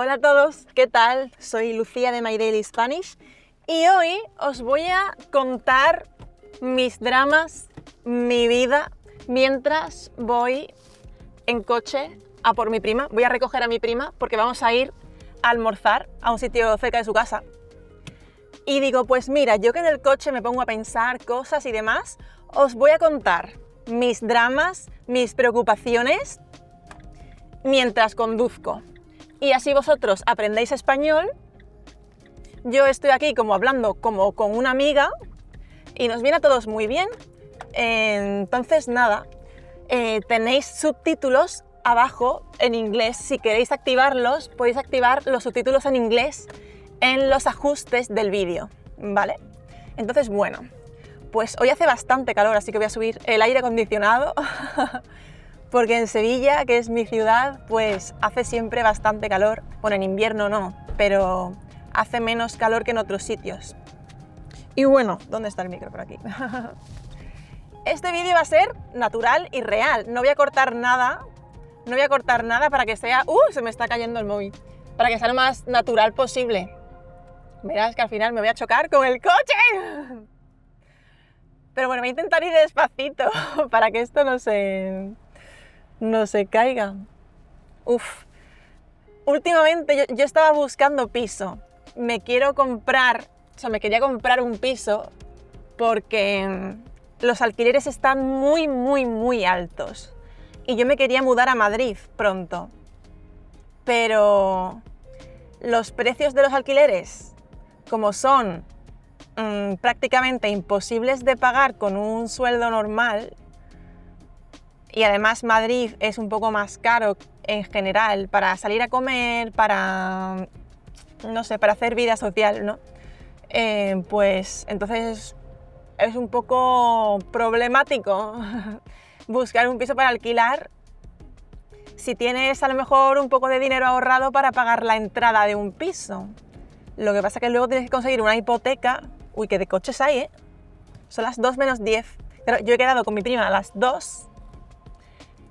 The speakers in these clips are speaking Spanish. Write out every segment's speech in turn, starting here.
Hola a todos, ¿qué tal? Soy Lucía de My Daily Spanish y hoy os voy a contar mis dramas, mi vida, mientras voy en coche a por mi prima. Voy a recoger a mi prima porque vamos a ir a almorzar a un sitio cerca de su casa. Y digo, pues mira, yo que en el coche me pongo a pensar cosas y demás, os voy a contar mis dramas, mis preocupaciones mientras conduzco. Y así vosotros aprendéis español. Yo estoy aquí como hablando como con una amiga y nos viene a todos muy bien. Entonces nada, tenéis subtítulos abajo en inglés. Si queréis activarlos, podéis activar los subtítulos en inglés en los ajustes del vídeo, ¿vale? Entonces bueno, pues hoy hace bastante calor, así que voy a subir el aire acondicionado. Porque en Sevilla, que es mi ciudad, pues hace siempre bastante calor. Bueno, en invierno no, pero hace menos calor que en otros sitios. Y bueno, ¿dónde está el micro? Por aquí. Este vídeo va a ser natural y real. No voy a cortar nada. No voy a cortar nada para que sea... se me está cayendo el móvil. Para que sea lo más natural posible. Verás que al final me voy a chocar con el coche. Pero bueno, voy a intentar ir despacito para que esto no se caiga. Últimamente yo estaba buscando piso. Me quería comprar un piso porque los alquileres están muy altos. Y yo me quería mudar a Madrid pronto. Pero los precios de los alquileres, como son prácticamente imposibles de pagar con un sueldo normal, y además Madrid es un poco más caro en general para salir a comer, para, no sé, para hacer vida social, ¿no? Pues entonces es un poco problemático buscar un piso para alquilar si tienes a lo mejor un poco de dinero ahorrado para pagar la entrada de un piso. Lo que pasa es que luego tienes que conseguir una hipoteca. Uy, que de coches hay, ¿eh? Son las 2 menos 10. Pero yo he quedado con mi prima a las 2.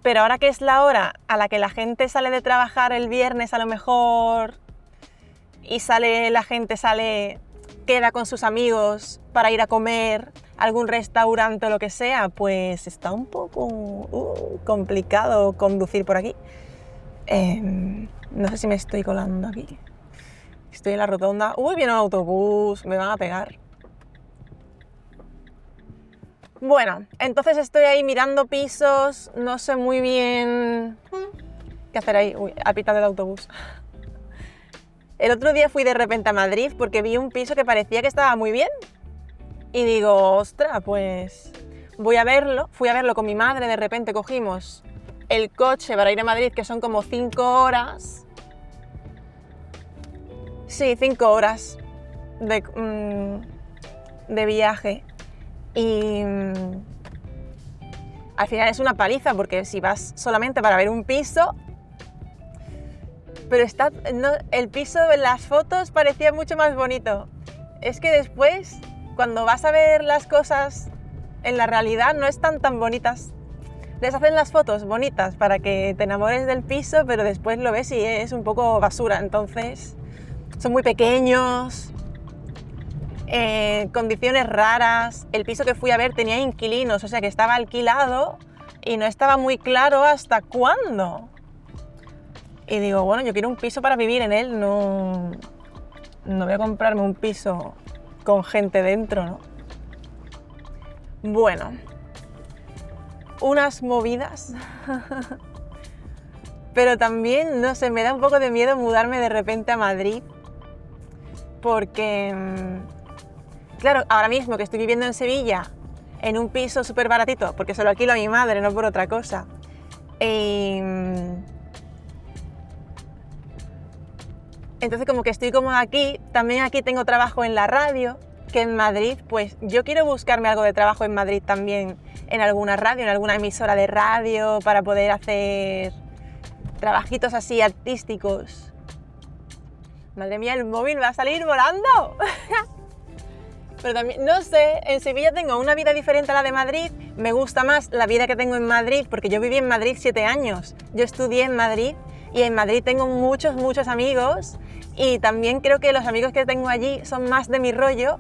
Pero ahora que es la hora a la que la gente sale de trabajar el viernes a lo mejor y la gente queda con sus amigos para ir a comer a algún restaurante o lo que sea, pues está un poco complicado conducir por aquí. No sé si me estoy colando aquí. Estoy en la rotonda. Viene un autobús, me van a pegar. Bueno, entonces estoy ahí mirando pisos, no sé muy bien qué hacer ahí. Ha pitado el autobús. El otro día fui de repente a Madrid porque vi un piso que parecía que estaba muy bien. Y digo, ostras, pues voy a verlo. Fui a verlo con mi madre, de repente cogimos el coche para ir a Madrid, que son como 5 horas. Sí, 5 horas de viaje. Y al final es una paliza porque si vas solamente para ver un piso, pero el piso en las fotos parecía mucho más bonito. Es que después, cuando vas a ver las cosas en la realidad, no están tan bonitas. Les hacen las fotos bonitas para que te enamores del piso, pero después lo ves y es un poco basura. Entonces, son muy pequeños. Condiciones raras. El piso que fui a ver tenía inquilinos, o sea que estaba alquilado y no estaba muy claro hasta cuándo. Y digo, bueno, yo quiero un piso para vivir en él, no voy a comprarme un piso con gente dentro, ¿no? Bueno, unas movidas. Pero también, no sé, me da un poco de miedo mudarme de repente a Madrid porque... Claro, ahora mismo que estoy viviendo en Sevilla, en un piso súper baratito, porque se lo alquilo a mi madre, no por otra cosa. Entonces como que estoy cómoda aquí, también aquí tengo trabajo en la radio, que en Madrid, pues yo quiero buscarme algo de trabajo en Madrid también, en alguna radio, en alguna emisora de radio, para poder hacer trabajitos así artísticos. Madre mía, el móvil va a salir volando. Pero también, no sé, en Sevilla tengo una vida diferente a la de Madrid. Me gusta más la vida que tengo en Madrid porque yo viví en Madrid 7 años. Yo estudié en Madrid Y en Madrid tengo muchos amigos y también creo que los amigos que tengo allí son más de mi rollo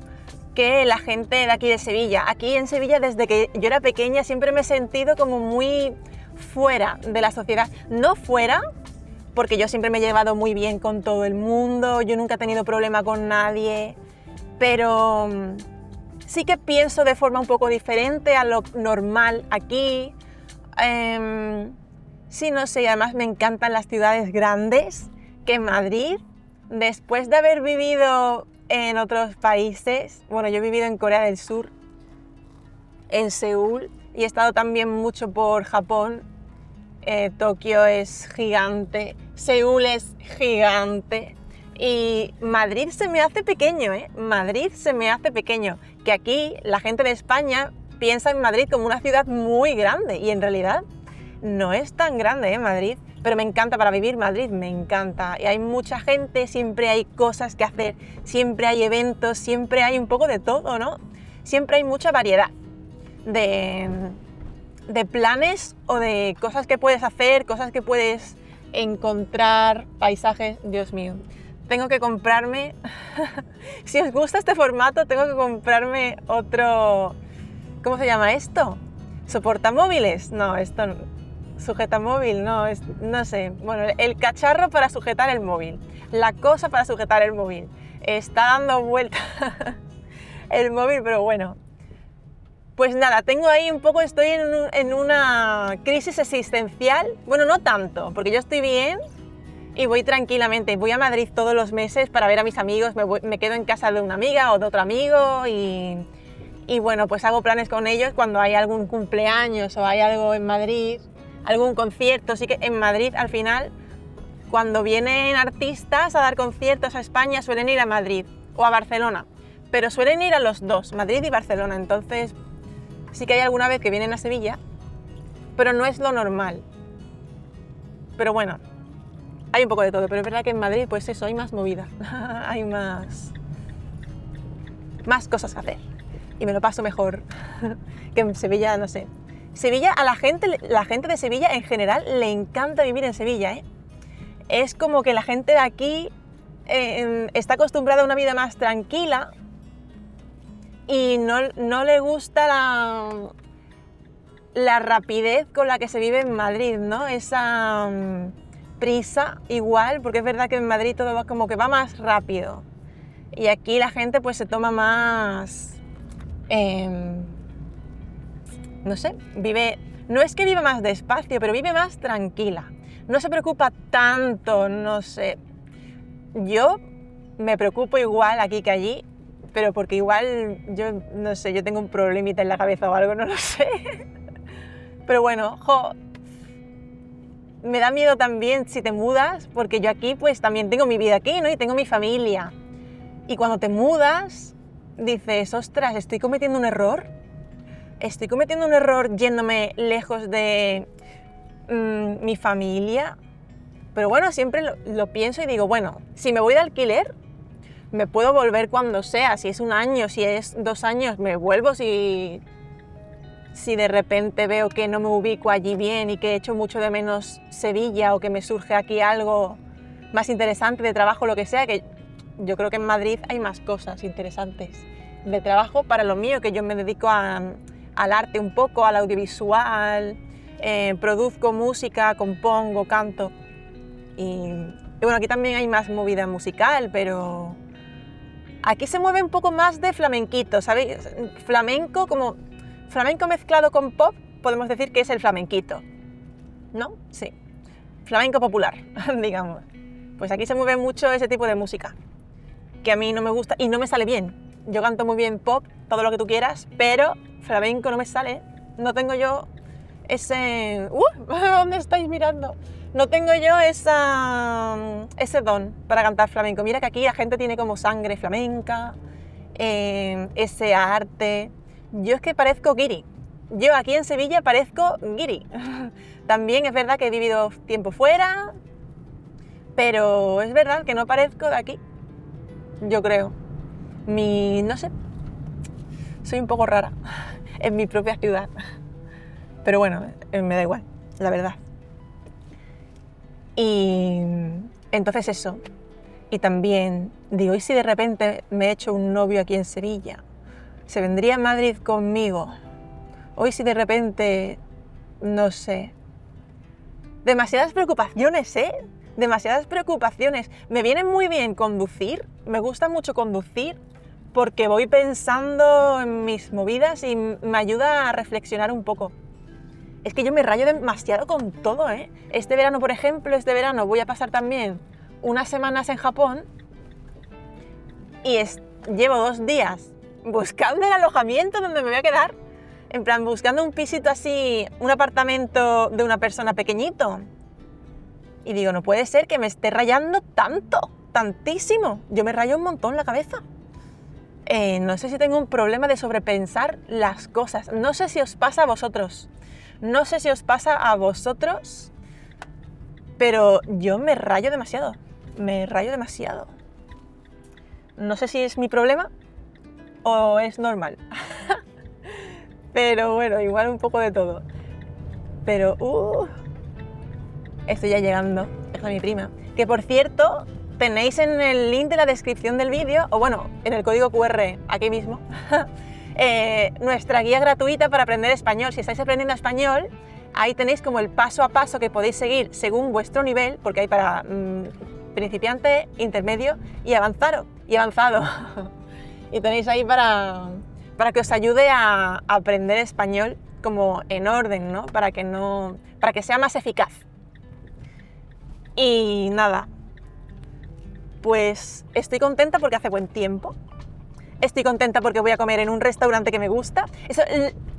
que la gente de aquí de Sevilla. Aquí en Sevilla, desde que yo era pequeña, siempre me he sentido como muy fuera de la sociedad. No fuera, porque yo siempre me he llevado muy bien con todo el mundo, yo nunca he tenido problema con nadie, pero sí que pienso de forma un poco diferente a lo normal aquí. Sí, no sé, y además me encantan las ciudades grandes, que en Madrid, después de haber vivido en otros países, bueno, yo he vivido en Corea del Sur, en Seúl, y he estado también mucho por Japón. Tokio es gigante, Seúl es gigante y Madrid se me hace pequeño, Madrid se me hace pequeño, que aquí la gente de España piensa en Madrid como una ciudad muy grande y en realidad no es tan grande, Madrid, pero me encanta para vivir Madrid, me encanta. Y hay mucha gente, siempre hay cosas que hacer, siempre hay eventos, siempre hay un poco de todo, ¿no? Siempre hay mucha variedad de planes o de cosas que puedes hacer, cosas que puedes encontrar, paisajes, Dios mío. Tengo que comprarme, si os gusta este formato, tengo que comprarme otro, ¿cómo se llama esto? ¿Soportamóviles? No, esto no. Sujetamóvil, no, no sé. Bueno, el cacharro para sujetar el móvil, la cosa para sujetar el móvil. Está dando vuelta el móvil, pero bueno. Pues nada, tengo ahí un poco, estoy en una crisis existencial. Bueno, no tanto, porque yo estoy bien y voy tranquilamente. Voy a Madrid todos los meses para ver a mis amigos, me quedo en casa de una amiga o de otro amigo y bueno, pues hago planes con ellos cuando hay algún cumpleaños o hay algo en Madrid, algún concierto. Sí que en Madrid al final, cuando vienen artistas a dar conciertos a España, suelen ir a Madrid o a Barcelona, pero suelen ir a los dos, Madrid y Barcelona. Entonces sí que hay alguna vez que vienen a Sevilla, pero no es lo normal. Pero bueno, hay un poco de todo, pero es verdad que en Madrid, pues eso, hay más movida, hay más cosas que hacer. Y me lo paso mejor que en Sevilla, no sé. Sevilla, a la gente de Sevilla en general le encanta vivir en Sevilla, ¿eh? Es como que la gente de aquí está acostumbrada a una vida más tranquila y no le gusta la rapidez con la que se vive en Madrid, ¿no? Esa prisa igual, porque es verdad que en Madrid todo va como que va más rápido y aquí la gente pues se toma más, no sé, no es que viva más despacio, pero vive más tranquila, no se preocupa tanto, no sé. Yo me preocupo igual aquí que allí, pero porque igual, yo no sé, yo tengo un problemita en la cabeza o algo, no lo sé. Pero bueno, me da miedo también si te mudas, porque yo aquí pues también tengo mi vida aquí, ¿no? Y tengo mi familia. Y cuando te mudas, dices, ostras, ¿estoy cometiendo un error? ¿Estoy cometiendo un error yéndome lejos de mi familia? Pero bueno, siempre lo pienso y digo, bueno, si me voy de alquiler, me puedo volver cuando sea, si es un año, si es 2 años, me vuelvo si de repente veo que no me ubico allí bien y que echo mucho de menos Sevilla o que me surge aquí algo más interesante de trabajo, lo que sea, que yo creo que en Madrid hay más cosas interesantes de trabajo para lo mío, que yo me dedico al arte un poco, al audiovisual, produzco música, compongo, canto y bueno, aquí también hay más movida musical, pero aquí se mueve un poco más de flamenquito, ¿sabéis? Flamenco mezclado con pop, podemos decir que es el flamenquito, ¿no? Sí, flamenco popular, digamos. Pues aquí se mueve mucho ese tipo de música, que a mí no me gusta y no me sale bien. Yo canto muy bien pop, todo lo que tú quieras, pero flamenco no me sale. No tengo yo ese... ¿Dónde estáis mirando? No tengo yo ese don para cantar flamenco. Mira que aquí la gente tiene como sangre flamenca, ese arte. Yo es que parezco guiri. Yo aquí en Sevilla parezco guiri. También es verdad que he vivido tiempo fuera, pero es verdad que no parezco de aquí. Yo creo. No sé, soy un poco rara en mi propia ciudad. Pero bueno, me da igual, la verdad. Y entonces eso. Y también digo, ¿y si de repente me he hecho un novio aquí en Sevilla? ¿Se vendría a Madrid conmigo? ¿O y si de repente, no sé? Demasiadas preocupaciones, ¿eh? Demasiadas preocupaciones. Me viene muy bien conducir, me gusta mucho conducir, porque voy pensando en mis movidas y me ayuda a reflexionar un poco. Es que yo me rayo demasiado con todo, ¿eh? Este verano, por ejemplo, voy a pasar también unas semanas en Japón y llevo 2 días buscando el alojamiento donde me voy a quedar, en plan buscando un pisito así, un apartamento de una persona pequeñito. Y digo, no puede ser que me esté rayando tanto, tantísimo. Yo me rayo un montón la cabeza. No sé si tengo un problema de sobrepensar las cosas. No sé si os pasa a vosotros. No sé si os pasa a vosotros, pero yo me rayo demasiado. Me rayo demasiado. No sé si es mi problema o es normal. Pero bueno, igual un poco de todo. Pero, estoy ya llegando. Es mi prima. Que por cierto, tenéis en el link de la descripción del vídeo, o bueno, en el código QR aquí mismo, nuestra guía gratuita para aprender español. Si estáis aprendiendo español, ahí tenéis como el paso a paso que podéis seguir según vuestro nivel, porque hay para principiante, intermedio y avanzado. Y tenéis ahí para que os ayude a aprender español como en orden, ¿no? Para que sea más eficaz. Y nada, pues estoy contenta porque hace buen tiempo. Estoy contenta porque voy a comer en un restaurante que me gusta. Eso,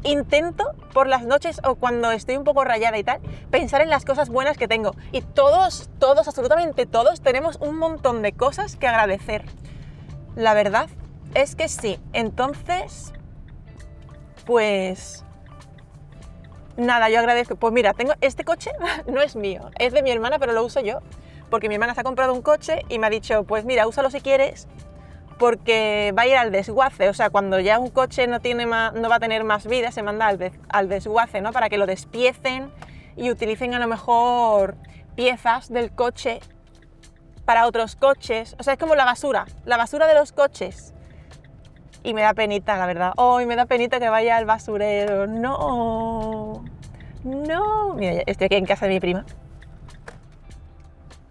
intento por las noches o cuando estoy un poco rayada y tal, pensar en las cosas buenas que tengo. Y todos, absolutamente todos, tenemos un montón de cosas que agradecer. La verdad es que sí. Entonces, pues nada, yo agradezco. Pues mira, tengo este coche, no es mío, es de mi hermana, pero lo uso yo. Porque mi hermana se ha comprado un coche y me ha dicho, pues mira, úsalo si quieres, porque va a ir al desguace. O sea, cuando ya un coche no va a tener más vida, se manda al desguace, ¿no? Para que lo despiecen y utilicen a lo mejor piezas del coche para otros coches. O sea, es como la basura de los coches. Y me da penita, la verdad. ¡Ay, me da penita que vaya al basurero! ¡No! ¡No! Mira, estoy aquí en casa de mi prima.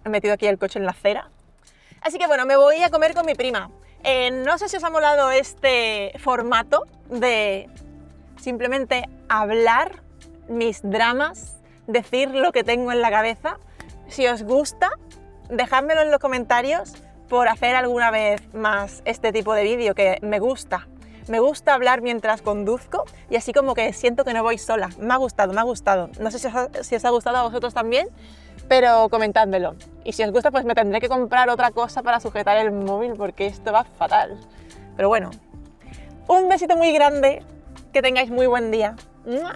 He metido aquí el coche en la acera. Así que bueno, me voy a comer con mi prima. No sé si os ha molado este formato de simplemente hablar mis dramas, decir lo que tengo en la cabeza. Si os gusta, dejádmelo en los comentarios por hacer alguna vez más este tipo de vídeo, que me gusta. Me gusta hablar mientras conduzco y así como que siento que no voy sola. Me ha gustado. No sé si os ha gustado a vosotros también, pero comentádmelo. Y si os gusta, pues me tendré que comprar otra cosa para sujetar el móvil porque esto va fatal. Pero bueno, un besito muy grande, que tengáis muy buen día. ¡Mua!